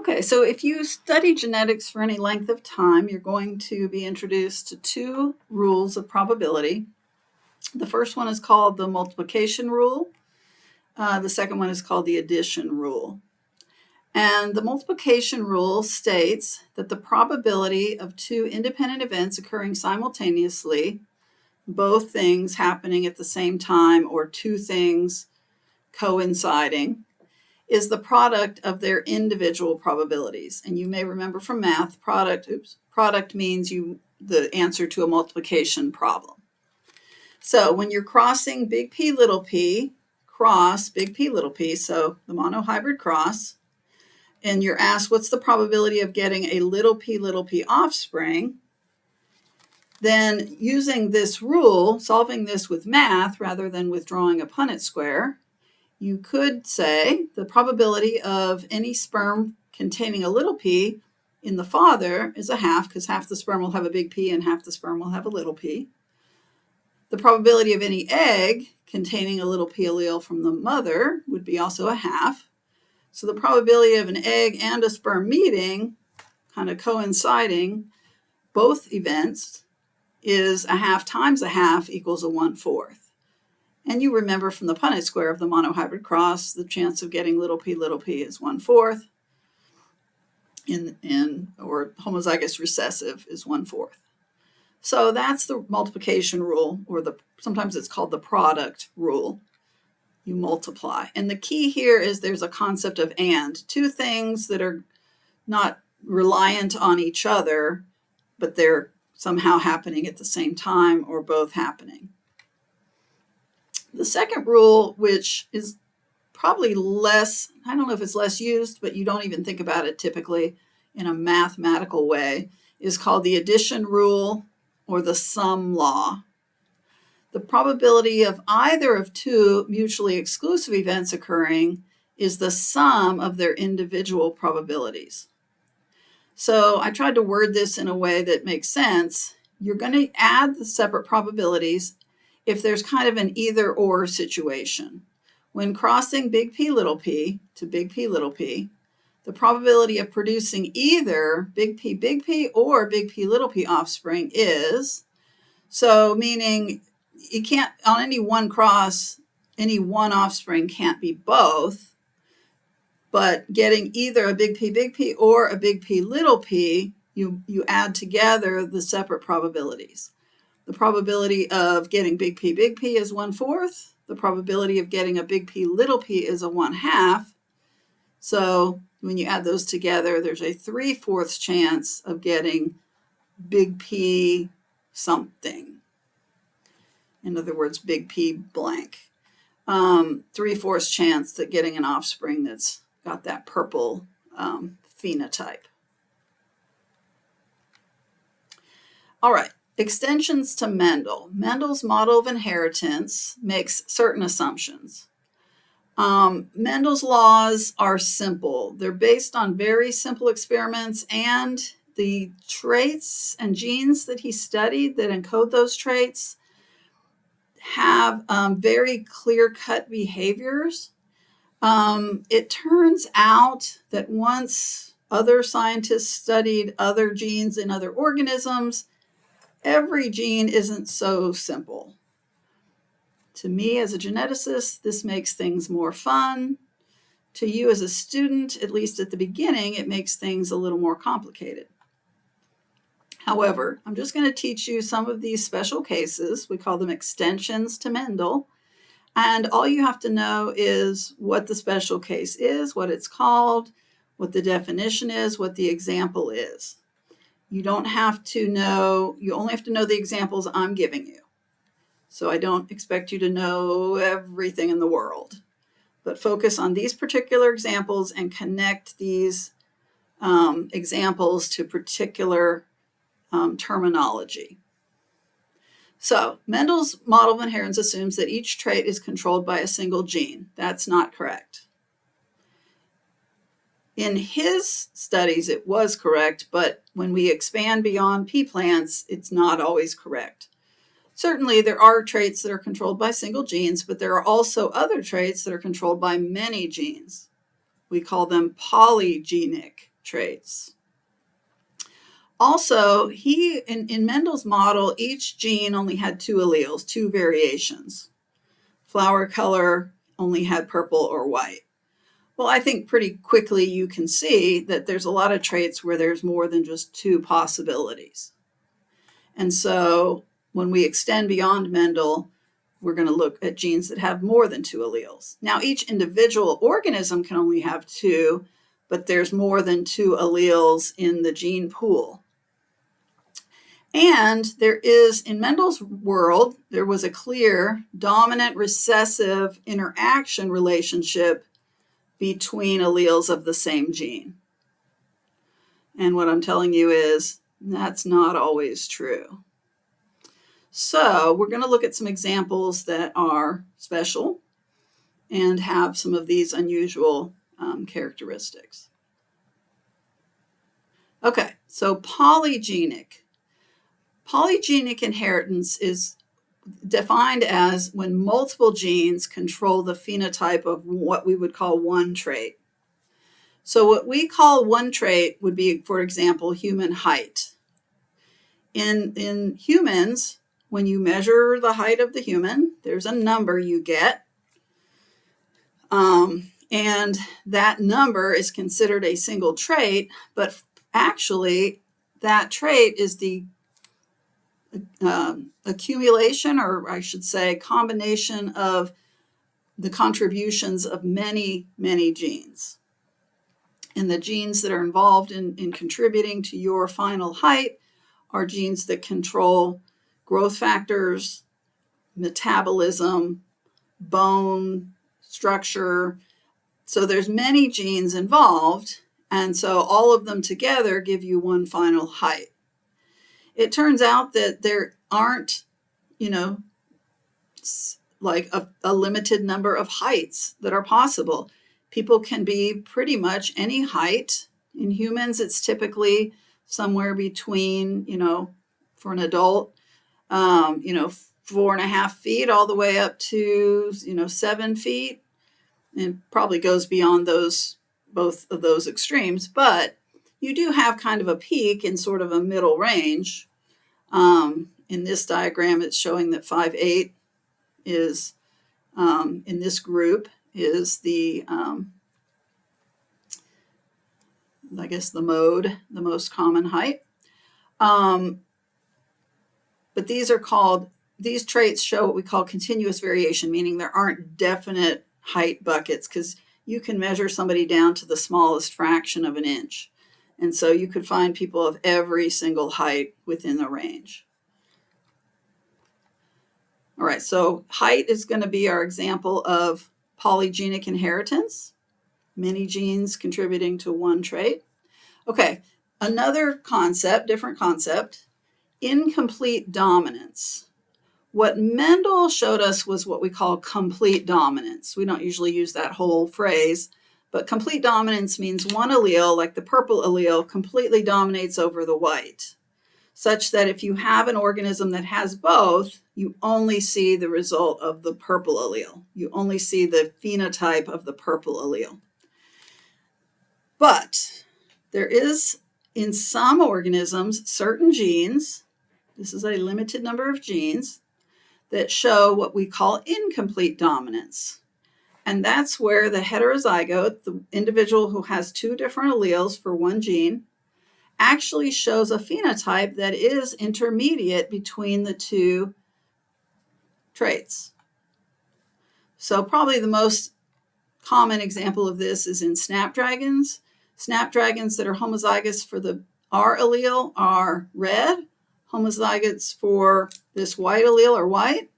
Okay, so if you study genetics for any length of time, you're going to be introduced to two rules of probability. The first one is called the multiplication rule. The second one is called the addition rule. And the multiplication rule states that the probability of two independent events occurring simultaneously, both things happening at the same time or two things coinciding, is the product of their individual probabilities. And you may remember from math, product means the answer to a multiplication problem. So when you're crossing big P little p, cross big P little p, so the monohybrid cross, and you're asked what's the probability of getting a little p offspring, then using this rule, solving this with math rather than with drawing a Punnett square, you could say the probability of any sperm containing a little p in the father is a half, because half the sperm will have a big P and half the sperm will have a little p. The probability of any egg containing a little p allele from the mother would be also a half. So the probability of an egg and a sperm meeting, kind of coinciding, both events, is a half times a half equals a 1/4. And you remember from the Punnett square of the monohybrid cross, the chance of getting little p is 1/4, or homozygous recessive is 1/4. So that's the multiplication rule, or sometimes it's called the product rule. You multiply. And the key here is there's a concept of and. Two things that are not reliant on each other, but they're somehow happening at the same time or both happening. The second rule, which is probably less, I don't know if it's less used, but you don't even think about it typically in a mathematical way, is called the addition rule or the sum law. The probability of either of two mutually exclusive events occurring is the sum of their individual probabilities. So I tried to word this in a way that makes sense. You're going to add the separate probabilities if there's kind of an either or situation. When crossing big P little p to big P little p, the probability of producing either big P or big P little p offspring is, so meaning you can't, on any one cross, any one offspring can't be both, but getting either a big P or a big P little p, you add together the separate probabilities. The probability of getting big P is 1/4. The probability of getting a big P little p is a 1/2. So when you add those together, there's a 3/4 chance of getting big P something. In other words, big P blank. 3/4 chance that getting an offspring that's got that purple phenotype. All right. Extensions to Mendel. Mendel's model of inheritance makes certain assumptions. Mendel's laws are simple. They're based on very simple experiments, and the traits and genes that he studied that encode those traits have very clear-cut behaviors. It turns out that once other scientists studied other genes in other organisms, every gene isn't so simple. To me as a geneticist, this makes things more fun. To you as a student, at least at the beginning, it makes things a little more complicated. However, I'm just going to teach you some of these special cases. We call them extensions to Mendel. And all you have to know is what the special case is, what it's called, what the definition is, what the example is. You don't have to know, you only have to know the examples I'm giving you. So I don't expect you to know everything in the world, but focus on these particular examples and connect these examples to particular terminology. So Mendel's model of inheritance assumes that each trait is controlled by a single gene. That's not correct. In his studies, it was correct, but when we expand beyond pea plants, it's not always correct. Certainly, there are traits that are controlled by single genes, but there are also other traits that are controlled by many genes. We call them polygenic traits. Also, in Mendel's model, each gene only had 2 alleles, 2 variations. Flower color only had purple or white. Well, I think pretty quickly you can see that there's a lot of traits where there's more than just 2 possibilities. And so when we extend beyond Mendel, we're going to look at genes that have more than 2 alleles. Now, each individual organism can only have 2, but there's more than 2 alleles in the gene pool. And there is, in Mendel's world, there was a clear dominant recessive interaction relationship between alleles of the same gene. And what I'm telling you is that's not always true. So we're going to look at some examples that are special and have some of these unusual characteristics. Okay, so polygenic. Polygenic inheritance is defined as when multiple genes control the phenotype of what we would call one trait. So what we call one trait would be, for example, human height. In humans, when you measure the height of the human, there's a number you get. And that number is considered a single trait, but actually that trait is the accumulation, or I should say combination of the contributions of many, many genes. And the genes that are involved in contributing to your final height are genes that control growth factors, metabolism, bone structure. So there's many genes involved, and so all of them together give you one final height. It turns out that there aren't, like a limited number of heights that are possible. People can be pretty much any height. In humans, it's typically somewhere between, for an adult, 4.5 feet all the way up to, 7 feet. And probably goes beyond both of those extremes. But you do have kind of a peak in sort of a middle range. In this diagram, it's showing that 5'8" is, in this group, is the, I guess, the most common height. But these traits show what we call continuous variation, meaning there aren't definite height buckets, because you can measure somebody down to the smallest fraction of an inch. And so you could find people of every single height within the range. All right, so height is going to be our example of polygenic inheritance, many genes contributing to one trait. Okay, another concept, different concept, incomplete dominance. What Mendel showed us was what we call complete dominance. We don't usually use that whole phrase, but complete dominance means one allele, like the purple allele, completely dominates over the white, such that if you have an organism that has both, you only see the result of the purple allele. You only see the phenotype of the purple allele. But there is, in some organisms, certain genes, this is a limited number of genes, that show what we call incomplete dominance. And that's where the heterozygote, the individual who has 2 different alleles for one gene, actually shows a phenotype that is intermediate between the 2 traits. So probably the most common example of this is in snapdragons. Snapdragons that are homozygous for the R allele are red. Homozygotes for this white allele are white.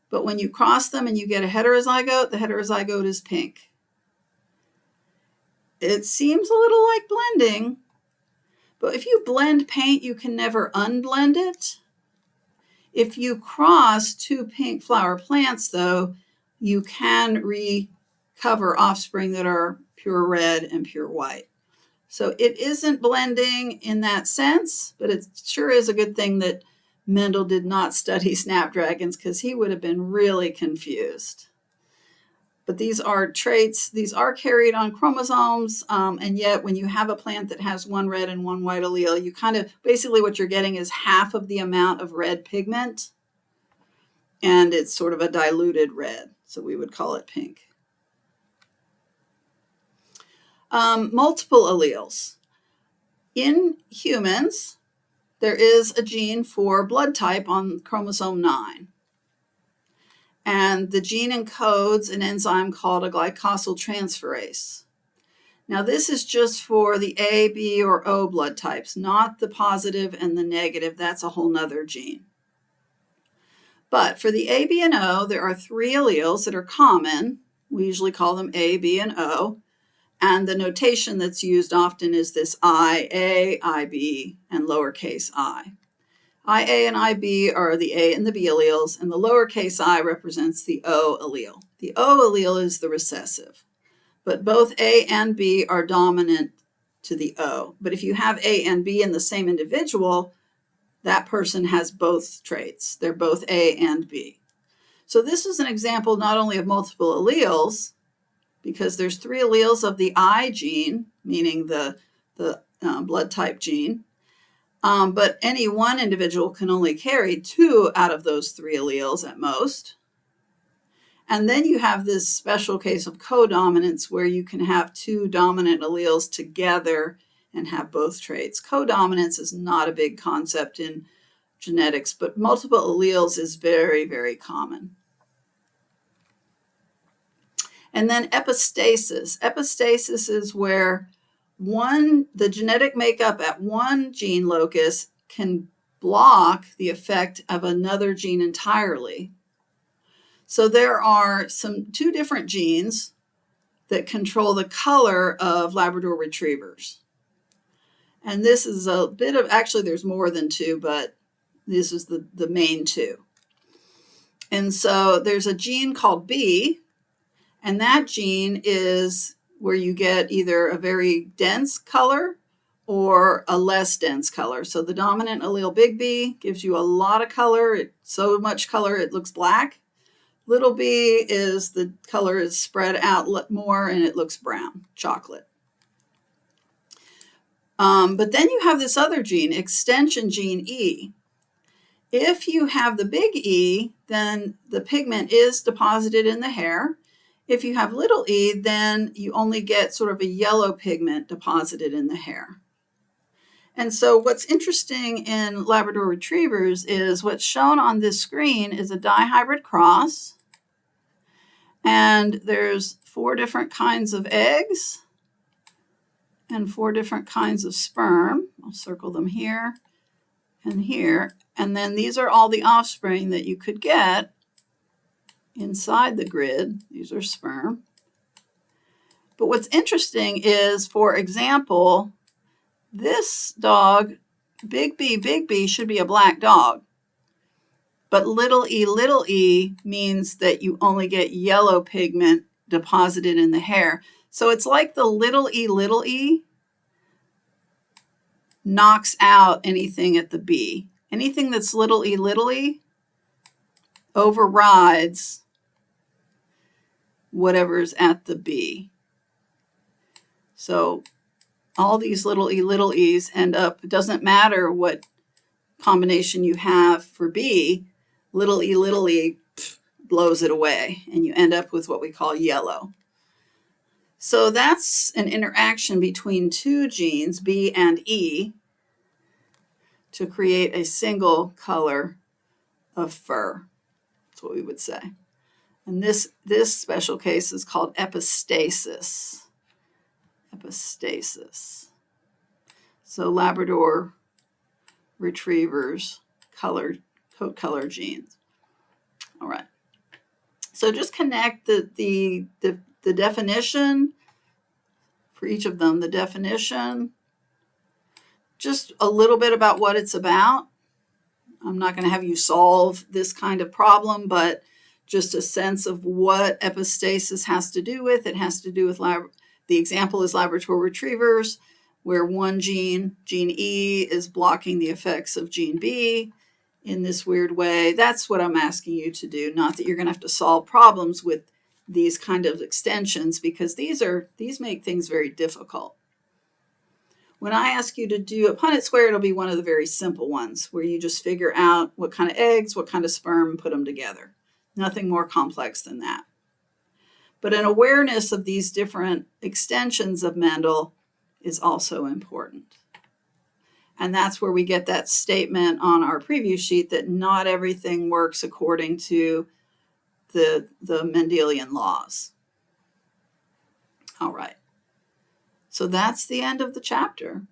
But when you cross them and you get a heterozygote, the heterozygote is pink. It seems a little like blending, but if you blend paint, you can never unblend it. If you cross 2 pink flower plants, though, you can recover offspring that are pure red and pure white. So it isn't blending in that sense, but it sure is a good thing that Mendel did not study snapdragons, because he would have been really confused. But these are traits, these are carried on chromosomes, and yet when you have a plant that has one red and one white allele, you kind of, basically what you're getting is half of the amount of red pigment, and it's sort of a diluted red, so we would call it pink. Multiple alleles. In humans, there is a gene for blood type on chromosome 9. And the gene encodes an enzyme called a glycosyltransferase. Now, this is just for the A, B, or O blood types, not the positive and the negative. That's a whole nother gene. But for the A, B, and O, there are 3 alleles that are common. We usually call them A, B, and O. And the notation that's used often is this IA, IB, and lowercase I. IA and IB are the A and the B alleles, and the lowercase I represents the O allele. The O allele is the recessive, but both A and B are dominant to the O. But if you have A and B in the same individual, that person has both traits. They're both A and B. So this is an example not only of multiple alleles, because there's 3 alleles of the I gene, meaning the blood type gene, but any one individual can only carry 2 out of those 3 alleles at most. And then you have this special case of codominance where you can have 2 dominant alleles together and have both traits. Codominance is not a big concept in genetics, but multiple alleles is very, very common. And then epistasis. Epistasis is where the genetic makeup at one gene locus can block the effect of another gene entirely. So there are 2 different genes that control the color of Labrador retrievers. And this is a bit of, actually there's more than 2, but this is the main 2. And so there's a gene called B, and that gene is where you get either a very dense color or a less dense color. So the dominant allele big B gives you a lot of color, so much color it looks black. Little b is the color is spread out more and it looks brown, chocolate. But then you have this other gene, extension gene E. If you have the big E, then the pigment is deposited in the hair. If you have little e, then you only get sort of a yellow pigment deposited in the hair. And so what's interesting in Labrador retrievers is what's shown on this screen is a dihybrid cross. And there's 4 different kinds of eggs and 4 different kinds of sperm. I'll circle them here and here. And then these are all the offspring that you could get inside the grid. These are sperm. But what's interesting is, for example, this dog, Big B, should be a black dog. But little e means that you only get yellow pigment deposited in the hair. So it's like the little e knocks out anything at the B. Anything that's little e overrides whatever's at the B. So all these little e's end up, it doesn't matter what combination you have for B, little e blows it away, and you end up with what we call yellow. So that's an interaction between 2 genes, B and E, to create a single color of fur. That's what we would say. And this special case is called epistasis. Epistasis. So Labrador retrievers coat color genes. All right. So just connect the definition for each of them. The definition, just a little bit about what it's about. I'm not going to have you solve this kind of problem, but just a sense of what epistasis has to do with. It has to do with, the example is Labrador retrievers, where one gene E, is blocking the effects of gene B in this weird way. That's what I'm asking you to do, not that you're going to have to solve problems with these kind of extensions because these make things very difficult. When I ask you to do a Punnett square, it'll be one of the very simple ones where you just figure out what kind of eggs, what kind of sperm, and put them together. Nothing more complex than that. But an awareness of these different extensions of Mendel is also important. And that's where we get that statement on our preview sheet that not everything works according to the Mendelian laws. All right. So that's the end of the chapter.